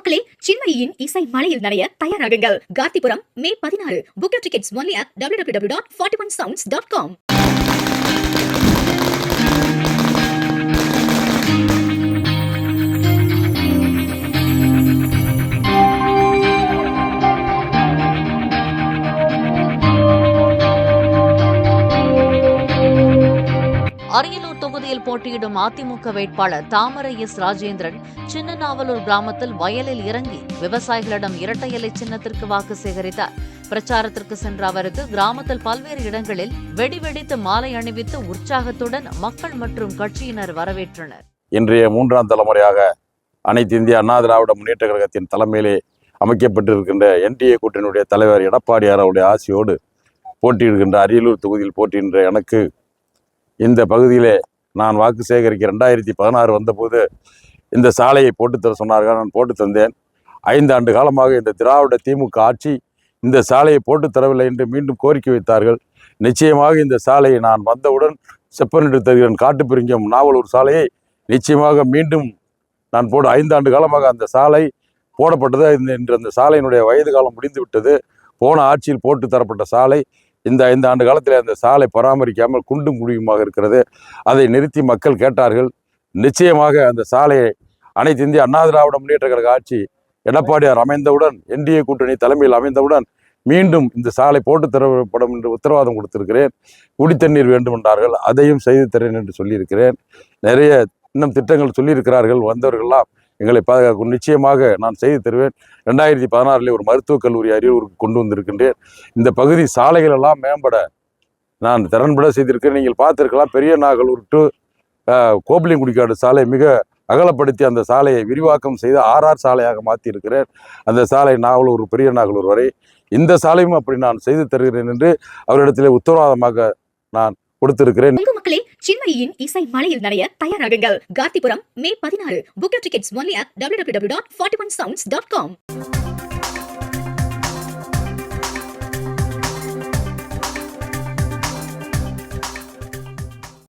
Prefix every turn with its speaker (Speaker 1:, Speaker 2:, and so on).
Speaker 1: மக்களே, சின்மயியின் இசை மலையில் நனைய தயாராகுங்கள். காந்திபுரம் மே 16. Book your tickets only at www.41sounds.com.
Speaker 2: Ariyalur தொகுதியில் போட்டியிடும் அதிமுக வேட்பாளர் தாமரை எஸ் ராஜேந்திரன் சின்னநாவலூர் கிராமத்தில் வயலில் இறங்கி விவசாயிகளிடம் இரட்டை இலை சின்னத்திற்கு வாக்கு சேகரித்தார். பிரச்சாரத்திற்கு சென்ற அவருக்கு கிராமத்தில் பல்வேறு இடங்களில் வெடி வெடித்து மாலை அணிவித்து உற்சாகத்துடன் மக்கள் மற்றும் கட்சியினர் வரவேற்றனர்.
Speaker 3: இன்றைய 3ஆம் தலைமுறையாக அனைத்து இந்திய அண்ணா திராவிட முன்னேற்ற கழகத்தின் தலைமையிலே அமைக்கப்பட்டிருக்கின்ற NDA கூட்டணியுடைய தலைவர் எடப்பாடியார் அவருடைய ஆசியோடு போட்டியிடுகின்ற அரியலூர் தொகுதியில் போட்டியிடுகின்ற எனக்கு இந்த பகுதியிலே நான் வாக்கு சேகரிக்க 2016 வந்தபோது இந்த சாலையை போட்டுத்தர சொன்னார்கள். நான் போட்டு தந்தேன். 5 ஆண்டு காலமாக இந்த திராவிட திமுக ஆட்சி இந்த சாலையை போட்டு தரவில்லை என்று மீண்டும் கோரிக்கை வைத்தார்கள். நிச்சயமாக இந்த சாலையை நான் வந்தவுடன் செப்பனிட்டு தருகிறேன். காட்டுப்பிரிங்கம் நாவலூர் சாலையை நிச்சயமாக மீண்டும் நான் 5 ஆண்டு காலமாக அந்த சாலை போடப்பட்டது. இன்று அந்த சாலையினுடைய வயது காலம் முடிந்து விட்டது. போன ஆட்சியில் போட்டு தரப்பட்ட சாலை இந்த 5 ஆண்டு காலத்தில் அந்த சாலை பராமரிக்காமல் குண்டும் குழியுமாக இருக்கிறது. அதை நிறுத்தி மக்கள் கேட்டார்கள். நிச்சயமாக அந்த சாலையை அனைத்து இந்திய அண்ணா திராவிட முன்னேற்ற கழக ஆட்சி எடப்பாடியார் அமைந்தவுடன் NDA கூட்டணி தலைமையில் அமைந்தவுடன் மீண்டும் இந்த சாலை போட்டு தரப்படும் என்று உத்தரவாதம் கொடுத்திருக்கிறேன். குடித்தண்ணீர் வேண்டும் என்றார்கள், அதையும் செய்து தரேன் என்று சொல்லியிருக்கிறேன். நிறைய இன்னும் திட்டங்கள் சொல்லியிருக்கிறார்கள். வந்தவர்கள்லாம் எங்களை பாதுகாக்கும். நிச்சயமாக நான் செய்து தருவேன். 2016 ஒரு மருத்துவக் கல்லூரி அரியலூருக்கு கொண்டு வந்திருக்கின்றேன். இந்த பகுதி சாலைகள் எல்லாம் மேம்பட நான் திறன்பட செய்திருக்கிறேன். நீங்கள் பார்த்திருக்கலாம். பெரிய நாகலூர் டு கோபிலிங்குடிக்காடு சாலை மிக அகலப்படுத்தி அந்த சாலையை விரிவாக்கம் செய்து RR சாலையாக மாற்றி இருக்கிறேன். அந்த சாலை நாகலூர் பெரிய நாகலூர் வரை இந்த சாலையும் அப்படி நான் செய்து தருகிறேன் என்று அவரிடத்திலே உத்தரவாதமாக நான் கொடுத்திருக்கிறேன்.
Speaker 1: மக்களே, சின்மயியின் இசை மலையில் நனைய தயாராகுங்கள். காந்திபுரம் மே 16. Book your tickets only at www.41sounds.com.